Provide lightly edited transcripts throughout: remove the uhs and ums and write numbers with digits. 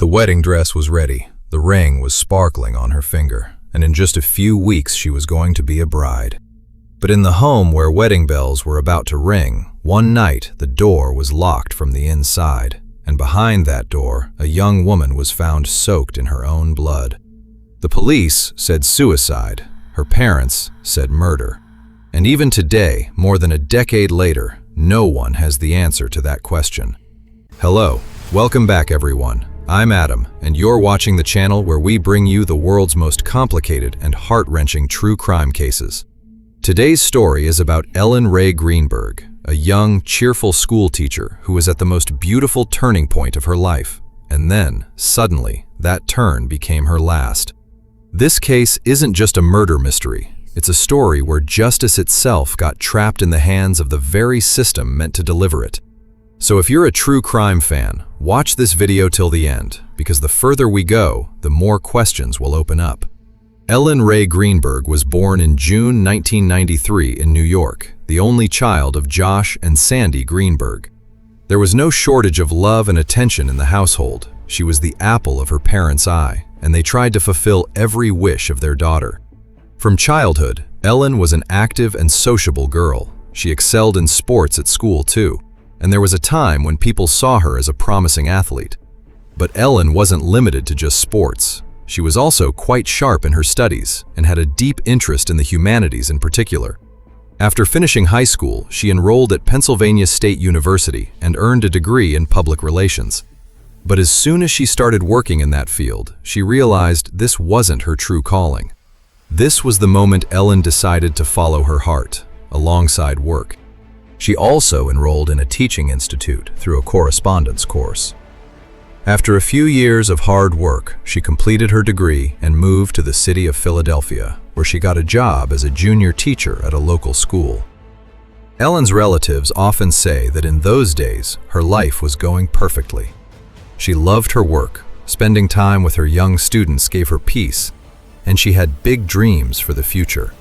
The wedding dress was ready, the ring was sparkling on her finger, and in just a few weeks she was going to be a bride. But in the home where wedding bells were about to ring, one night the door was locked from the inside, and behind that door, a young woman was found soaked in her own blood. The police said suicide, her parents said murder. And even today, more than a decade later, no one has the answer to that question. Hello, welcome back everyone. I'm Adam, and you're watching the channel where we bring you the world's most complicated and heart-wrenching true crime cases. Today's story is about Ellen Greenberg, a young, cheerful school teacher who was at the most beautiful turning point of her life. And then, suddenly, that turn became her last. This case isn't just a murder mystery. It's a story where justice itself got trapped in the hands of the very system meant to deliver it. So if you're a true crime fan, watch this video till the end, because the further we go, the more questions will open up. Ellen Greenberg was born in June 1993 in New York, the only child of Josh and Sandy Greenberg. There was no shortage of love and attention in the household. She was the apple of her parents' eye, and they tried to fulfill every wish of their daughter. From childhood, Ellen was an active and sociable girl. She excelled in sports at school too, and there was a time when people saw her as a promising athlete. But Ellen wasn't limited to just sports. She was also quite sharp in her studies and had a deep interest in the humanities in particular. After finishing high school, she enrolled at Pennsylvania State University and earned a degree in public relations. But as soon as she started working in that field, she realized this wasn't her true calling. This was the moment Ellen decided to follow her heart, alongside work. She also enrolled in a teaching institute through a correspondence course. After a few years of hard work, she completed her degree and moved to the city of Philadelphia, where she got a job as a junior teacher at a local school. Ellen's relatives often say that in those days, her life was going perfectly. She loved her work, spending time with her young students gave her peace, and she had big dreams for the future.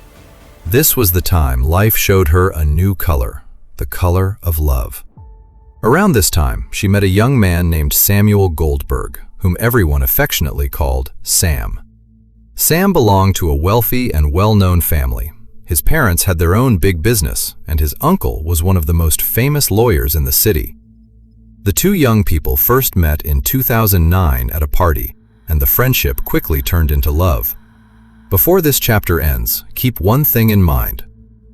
This was the time life showed her a new color, the color of love. Around this time, she met a young man named Samuel Goldberg, whom everyone affectionately called Sam. Sam belonged to a wealthy and well-known family. His parents had their own big business, and his uncle was one of the most famous lawyers in the city. The two young people first met in 2009 at a party, and the friendship quickly turned into love. Before this chapter ends, keep one thing in mind.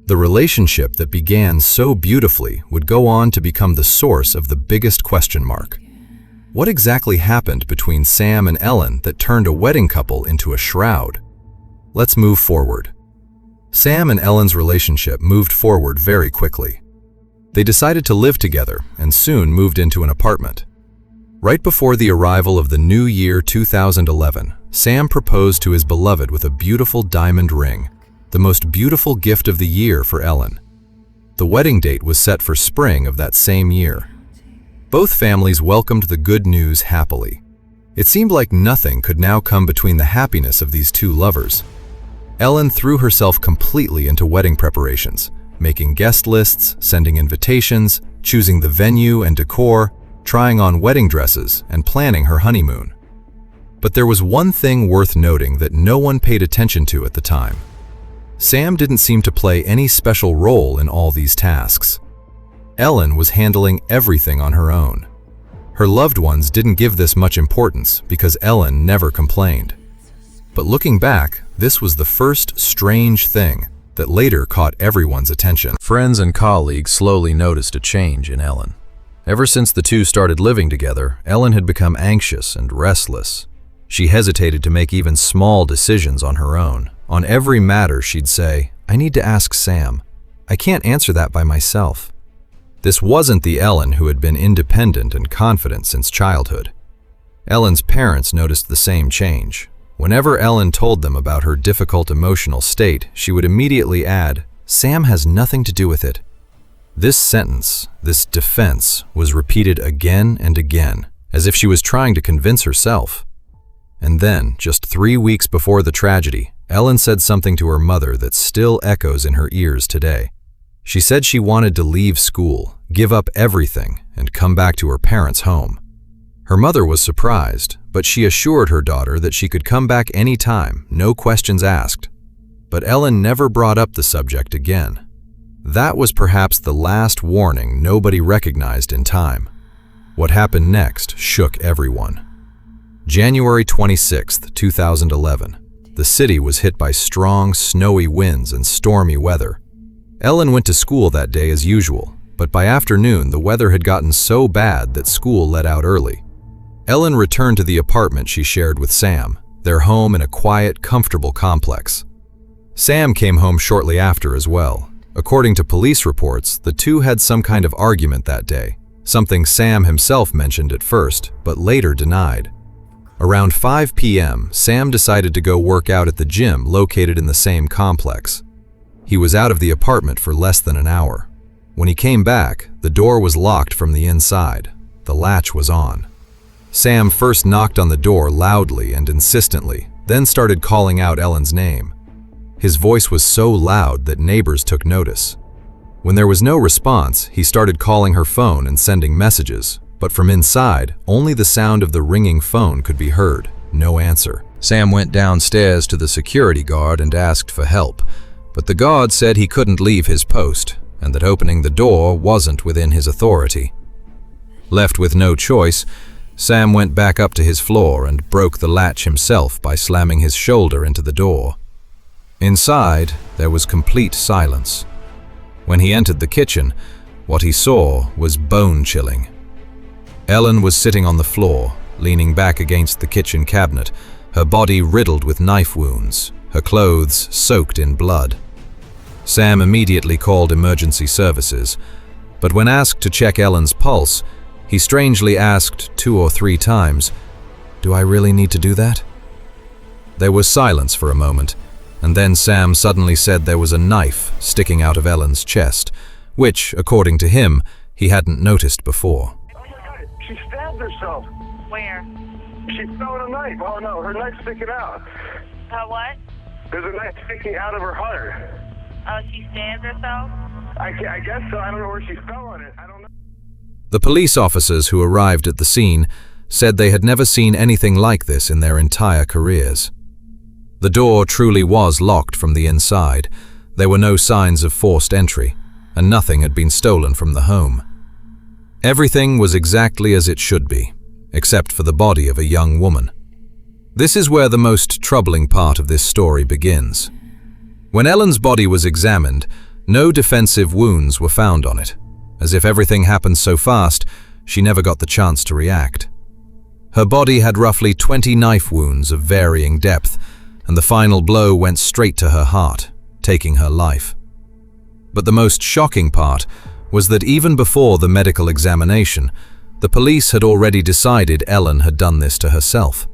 The relationship that began so beautifully would go on to become the source of the biggest question mark. What exactly happened between Sam and Ellen that turned a wedding couple into a shroud? Let's move forward. Sam and Ellen's relationship moved forward very quickly. They decided to live together and soon moved into an apartment. Right before the arrival of the new year 2011, Sam proposed to his beloved with a beautiful diamond ring, the most beautiful gift of the year for Ellen. The wedding date was set for spring of that same year. Both families welcomed the good news happily. It seemed like nothing could now come between the happiness of these two lovers. Ellen threw herself completely into wedding preparations, making guest lists, sending invitations, choosing the venue and decor, trying on wedding dresses, and planning her honeymoon. But there was one thing worth noting that no one paid attention to at the time. Sam didn't seem to play any special role in all these tasks. Ellen was handling everything on her own. Her loved ones didn't give this much importance because Ellen never complained. But looking back, this was the first strange thing that later caught everyone's attention. Friends and colleagues slowly noticed a change in Ellen. Ever since the two started living together, Ellen had become anxious and restless. She hesitated to make even small decisions on her own. On every matter, she'd say, "I need to ask Sam. I can't answer that by myself." This wasn't the Ellen who had been independent and confident since childhood. Ellen's parents noticed the same change. Whenever Ellen told them about her difficult emotional state, she would immediately add, "Sam has nothing to do with it." This sentence, this defense, was repeated again and again, as if she was trying to convince herself. And then, just 3 weeks before the tragedy, Ellen said something to her mother that still echoes in her ears today. She said she wanted to leave school, give up everything, and come back to her parents' home. Her mother was surprised, but she assured her daughter that she could come back any time, no questions asked. But Ellen never brought up the subject again. That was perhaps the last warning nobody recognized in time. What happened next shook everyone. January 26, 2011. The city was hit by strong, snowy winds and stormy weather. Ellen went to school that day as usual, but by afternoon the weather had gotten so bad that school let out early. Ellen returned to the apartment she shared with Sam, their home in a quiet, comfortable complex. Sam came home shortly after as well. According to police reports, the two had some kind of argument that day, something Sam himself mentioned at first, but later denied. Around 5 p.m., Sam decided to go work out at the gym located in the same complex. He was out of the apartment for less than an hour. When he came back, the door was locked from the inside. The latch was on. Sam first knocked on the door loudly and insistently, then started calling out Ellen's name. His voice was so loud that neighbors took notice. When there was no response, he started calling her phone and sending messages, but from inside, only the sound of the ringing phone could be heard. No answer. Sam went downstairs to the security guard and asked for help, but the guard said he couldn't leave his post and that opening the door wasn't within his authority. Left with no choice, Sam went back up to his floor and broke the latch himself by slamming his shoulder into the door. Inside, there was complete silence. When he entered the kitchen, what he saw was bone-chilling. Ellen was sitting on the floor, leaning back against the kitchen cabinet, her body riddled with knife wounds, her clothes soaked in blood. Sam immediately called emergency services, but when asked to check Ellen's pulse, he strangely asked 2 or 3 times, "Do I really need to do that?" There was silence for a moment, and then Sam suddenly said there was a knife sticking out of Ellen's chest, which, according to him, he hadn't noticed before. Oh my God, she stabbed herself. Where? She fell with a knife. Oh no, her knife's sticking out. What? There's a knife sticking out of her heart. Oh, she stabbed herself? I guess so. I don't know where she fell on it. I don't know. The police officers who arrived at the scene said they had never seen anything like this in their entire careers. The door truly was locked from the inside. There were no signs of forced entry, and nothing had been stolen from the home. Everything was exactly as it should be, except for the body of a young woman. This is where the most troubling part of this story begins. When Ellen's body was examined, no defensive wounds were found on it. As if everything happened so fast, she never got the chance to react. Her body had roughly 20 knife wounds of varying depth, and the final blow went straight to her heart, taking her life. But the most shocking part was that even before the medical examination, the police had already decided Ellen had done this to herself.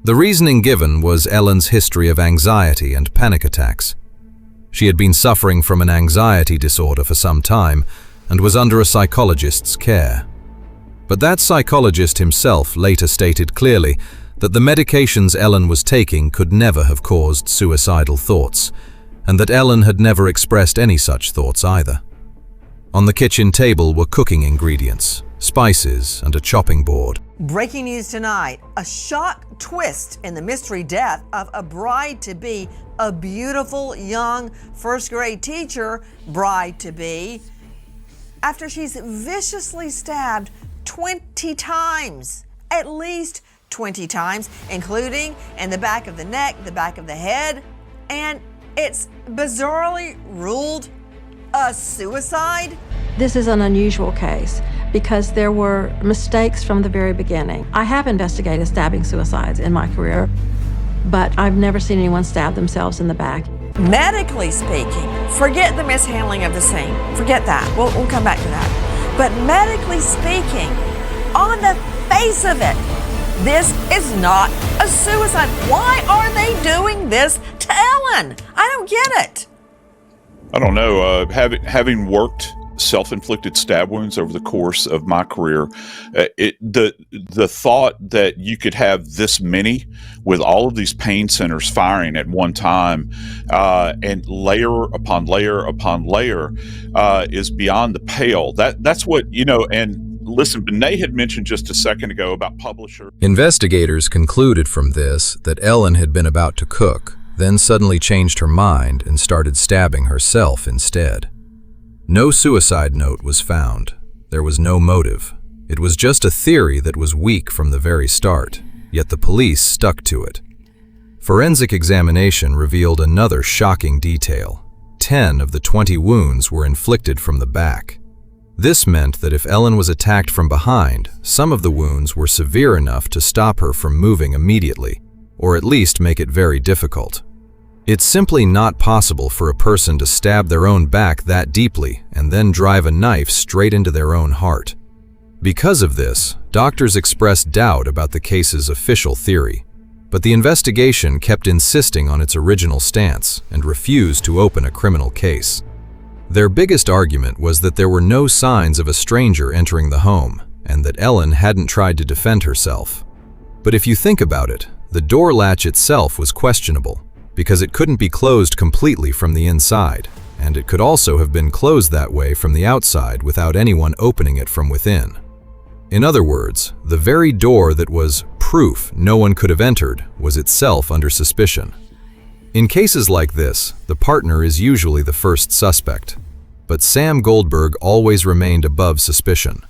The reasoning given was Ellen's history of anxiety and panic attacks. She had been suffering from an anxiety disorder for some time and was under a psychologist's care. But that psychologist himself later stated clearly that the medications Ellen was taking could never have caused suicidal thoughts, and that Ellen had never expressed any such thoughts either. On the kitchen table were cooking ingredients, spices, and a chopping board. Breaking news tonight, a shock twist in the mystery death of a bride-to-be, a beautiful young first-grade teacher bride-to-be, after she's viciously stabbed 20 times, at least 20 times, including in the back of the neck, the back of the head, and it's bizarrely ruled a suicide. This is an unusual case because there were mistakes from the very beginning. I have investigated stabbing suicides in my career, but I've never seen anyone stab themselves in the back. Medically speaking, forget the mishandling of the scene. Forget that. We'll come back to that. But medically speaking, on the face of it, this is not a suicide. Why are they doing this to Ellen? I don't get it. I don't know. Having worked self-inflicted stab wounds over the course of my career, the thought that you could have this many with all of these pain centers firing at one time, and layer upon layer upon layer, is beyond the pale. That's what, and Listen, Benet had mentioned just a second ago about publisher. Investigators concluded from this that Ellen had been about to cook, then suddenly changed her mind and started stabbing herself instead. No suicide note was found. There was no motive. It was just a theory that was weak from the very start, yet the police stuck to it. Forensic examination revealed another shocking detail. 10 of the 20 wounds were inflicted from the back. This meant that if Ellen was attacked from behind, some of the wounds were severe enough to stop her from moving immediately, or at least make it very difficult. It's simply not possible for a person to stab their own back that deeply and then drive a knife straight into their own heart. Because of this, doctors expressed doubt about the case's official theory, but the investigation kept insisting on its original stance and refused to open a criminal case. Their biggest argument was that there were no signs of a stranger entering the home and that Ellen hadn't tried to defend herself. But if you think about it, the door latch itself was questionable because it couldn't be closed completely from the inside, and it could also have been closed that way from the outside without anyone opening it from within. In other words, the very door that was proof no one could have entered was itself under suspicion. In cases like this, the partner is usually the first suspect, but Sam Goldberg always remained above suspicion.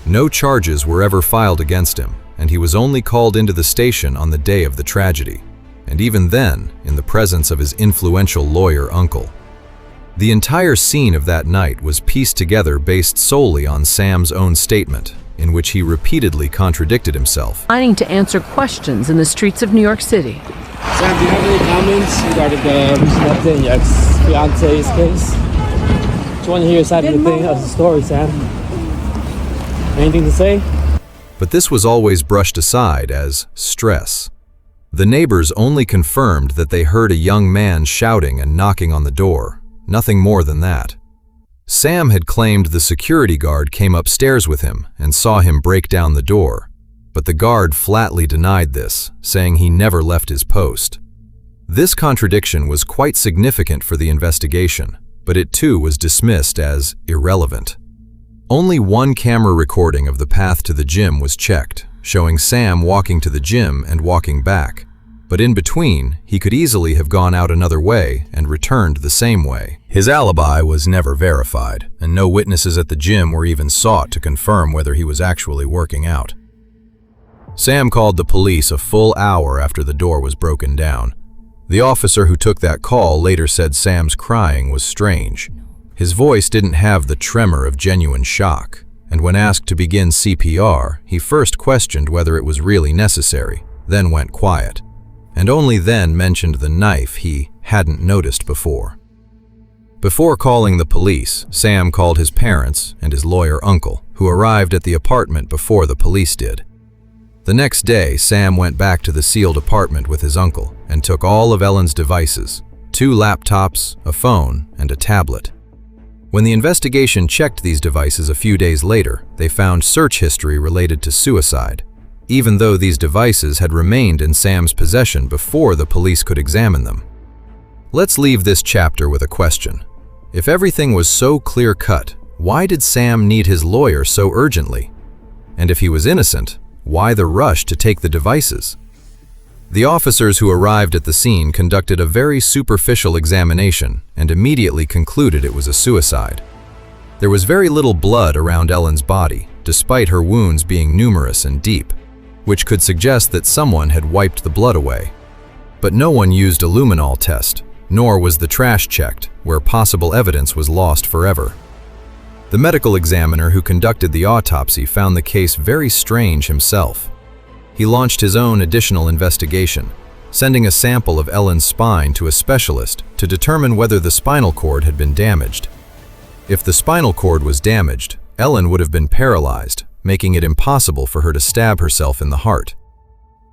No charges were ever filed against him, and he was only called into the station on the day of the tragedy, and even then, in the presence of his influential lawyer uncle. The entire scene of that night was pieced together based solely on Sam's own statement, in which he repeatedly contradicted himself. Planning to answer questions in the streets of New York City. Sam, do you have any comments regarding the recent update in your ex-fiance's case? Just want to hear your side of the story, Sam. Anything to say? But this was always brushed aside as stress. The neighbors only confirmed that they heard a young man shouting and knocking on the door, nothing more than that. Sam had claimed the security guard came upstairs with him and saw him break down the door, but the guard flatly denied this, saying he never left his post. This contradiction was quite significant for the investigation, but it too was dismissed as irrelevant. Only one camera recording of the path to the gym was checked, showing Sam walking to the gym and walking back, but in between, he could easily have gone out another way and returned the same way. His alibi was never verified, and no witnesses at the gym were even sought to confirm whether he was actually working out. Sam called the police a full hour after the door was broken down. The officer who took that call later said Sam's crying was strange. His voice didn't have the tremor of genuine shock, and when asked to begin CPR, he first questioned whether it was really necessary, then went quiet, and only then mentioned the knife he hadn't noticed before. Before calling the police, Sam called his parents and his lawyer uncle, who arrived at the apartment before the police did. The next day, Sam went back to the sealed apartment with his uncle and took all of Ellen's devices, 2 laptops, a phone, and a tablet. When the investigation checked these devices a few days later, they found search history related to suicide, even though these devices had remained in Sam's possession before the police could examine them. Let's leave this chapter with a question. If everything was so clear-cut, why did Sam need his lawyer so urgently? And if he was innocent, why the rush to take the devices? The officers who arrived at the scene conducted a very superficial examination and immediately concluded it was a suicide. There was very little blood around Ellen's body, despite her wounds being numerous and deep, which could suggest that someone had wiped the blood away. But no one used a luminol test, nor was the trash checked, where possible evidence was lost forever. The medical examiner who conducted the autopsy found the case very strange himself. He launched his own additional investigation, sending a sample of Ellen's spine to a specialist to determine whether the spinal cord had been damaged. If the spinal cord was damaged, Ellen would have been paralyzed, making it impossible for her to stab herself in the heart.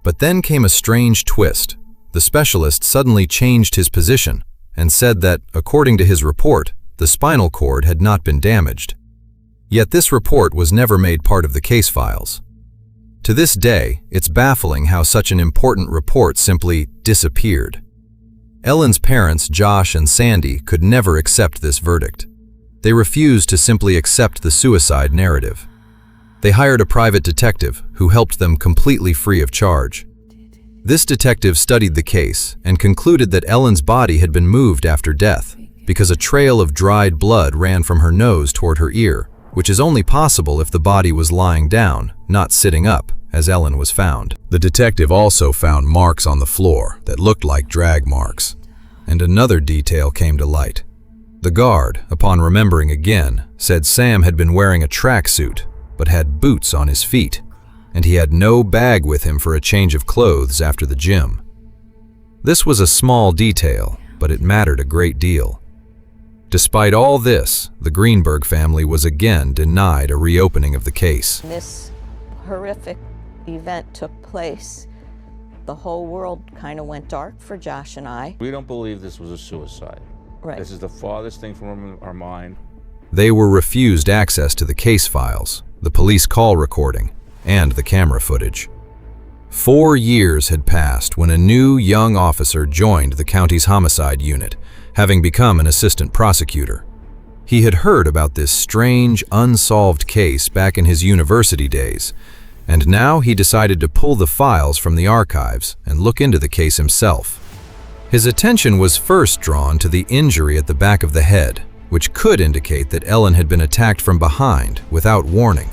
But then came a strange twist. The specialist suddenly changed his position and said that, according to his report, the spinal cord had not been damaged. Yet this report was never made part of the case files. To this day, it's baffling how such an important report simply disappeared. Ellen's parents, Josh and Sandy, could never accept this verdict. They refused to simply accept the suicide narrative. They hired a private detective who helped them completely free of charge. This detective studied the case and concluded that Ellen's body had been moved after death because a trail of dried blood ran from her nose toward her ear, which is only possible if the body was lying down, not sitting up, as Ellen was found. The detective also found marks on the floor that looked like drag marks. And another detail came to light. The guard, upon remembering again, said Sam had been wearing a tracksuit, but had boots on his feet, and he had no bag with him for a change of clothes after the gym. This was a small detail, but it mattered a great deal. Despite all this, the Greenberg family was again denied a reopening of the case. This horrific event took place. The whole world kind of went dark for Josh and I. We don't believe this was a suicide. Right. This is the farthest thing from our mind. They were refused access to the case files, the police call recording, and the camera footage. 4 years had passed when a new young officer joined the county's homicide unit, having become an assistant prosecutor. He had heard about this strange, unsolved case back in his university days, and now he decided to pull the files from the archives and look into the case himself. His attention was first drawn to the injury at the back of the head, which could indicate that Ellen had been attacked from behind without warning.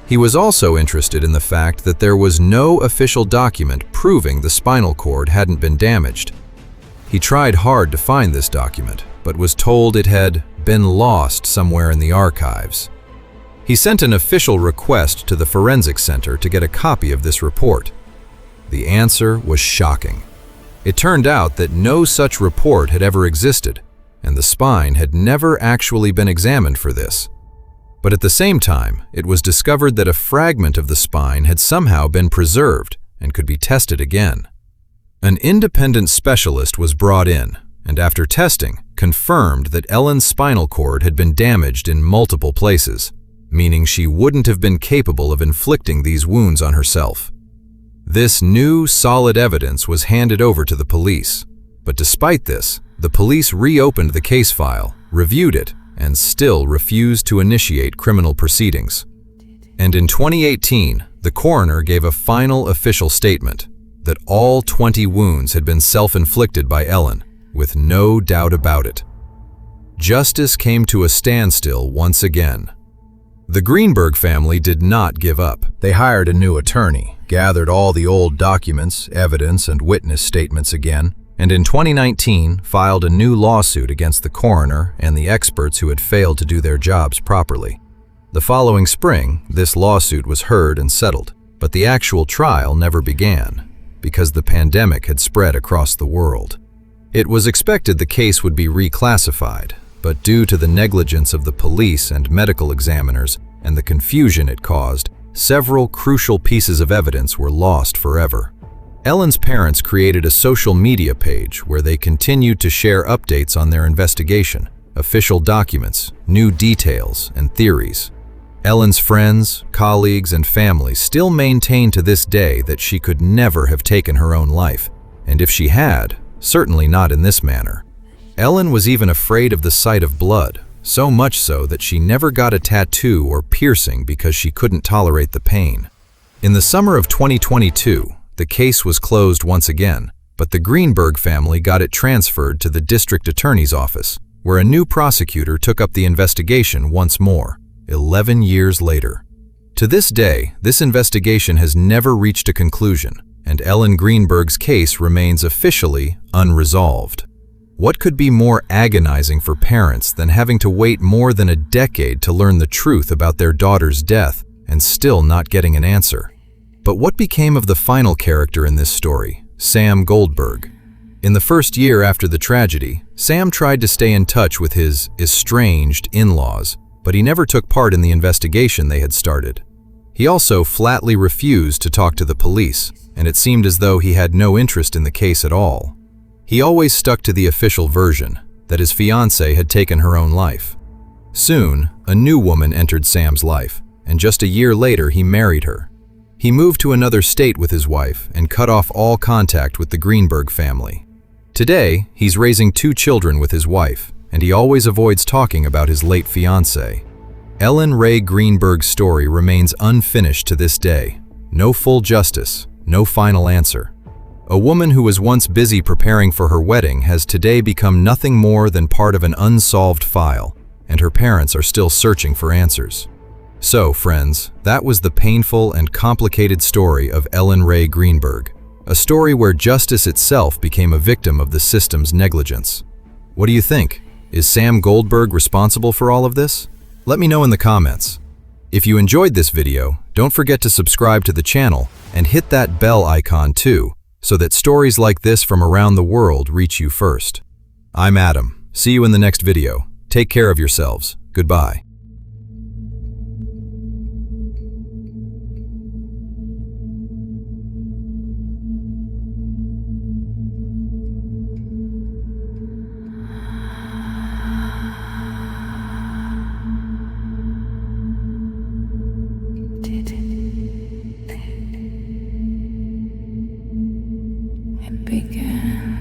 He was also interested in the fact that there was no official document proving the spinal cord hadn't been damaged. He tried hard to find this document, but was told it had been lost somewhere in the archives. He sent an official request to the Forensic Center to get a copy of this report. The answer was shocking. It turned out that no such report had ever existed, and the spine had never actually been examined for this. But at the same time, it was discovered that a fragment of the spine had somehow been preserved and could be tested again. An independent specialist was brought in, and after testing, confirmed that Ellen's spinal cord had been damaged in multiple places, meaning she wouldn't have been capable of inflicting these wounds on herself. This new, solid evidence was handed over to the police, but despite this, the police reopened the case file, reviewed it, and still refused to initiate criminal proceedings. And in 2018, the coroner gave a final official statement that all 20 wounds had been self-inflicted by Ellen, with no doubt about it. Justice came to a standstill once again. The Greenberg family did not give up. They hired a new attorney, gathered all the old documents, evidence, and witness statements again, and in 2019 filed a new lawsuit against the coroner and the experts who had failed to do their jobs properly. The following spring, this lawsuit was heard and settled, but the actual trial never began because the pandemic had spread across the world. It was expected the case would be reclassified, but due to the negligence of the police and medical examiners and the confusion it caused, several crucial pieces of evidence were lost forever. Ellen's parents created a social media page where they continued to share updates on their investigation, official documents, new details, and theories. Ellen's friends, colleagues, and family still maintain to this day that she could never have taken her own life, and if she had, certainly not in this manner. Ellen was even afraid of the sight of blood, so much so that she never got a tattoo or piercing because she couldn't tolerate the pain. In the summer of 2022, the case was closed once again, but the Greenberg family got it transferred to the district attorney's office, where a new prosecutor took up the investigation once more, 11 years later. To this day, this investigation has never reached a conclusion, and Ellen Greenberg's case remains officially unresolved. What could be more agonizing for parents than having to wait more than a decade to learn the truth about their daughter's death and still not getting an answer? But what became of the final character in this story, Sam Goldberg? In the first year after the tragedy, Sam tried to stay in touch with his estranged in-laws, but he never took part in the investigation they had started. He also flatly refused to talk to the police, and it seemed as though he had no interest in the case at all. He always stuck to the official version, that his fiancée had taken her own life. Soon, a new woman entered Sam's life, and just a year later he married her. He moved to another state with his wife and cut off all contact with the Greenberg family. Today, he's raising 2 children with his wife, and he always avoids talking about his late fiancée. Ellen Ray Greenberg's story remains unfinished to this day. No full justice, no final answer. A woman who was once busy preparing for her wedding has today become nothing more than part of an unsolved file, and her parents are still searching for answers. So, friends, that was the painful and complicated story of Ellen Ray Greenberg, a story where justice itself became a victim of the system's negligence. What do you think? Is Sam Goldberg responsible for all of this? Let me know in the comments. If you enjoyed this video, don't forget to subscribe to the channel and hit that bell icon too, so that stories like this from around the world reach you first. I'm Adam. See you in the next video. Take care of yourselves. Goodbye. It began.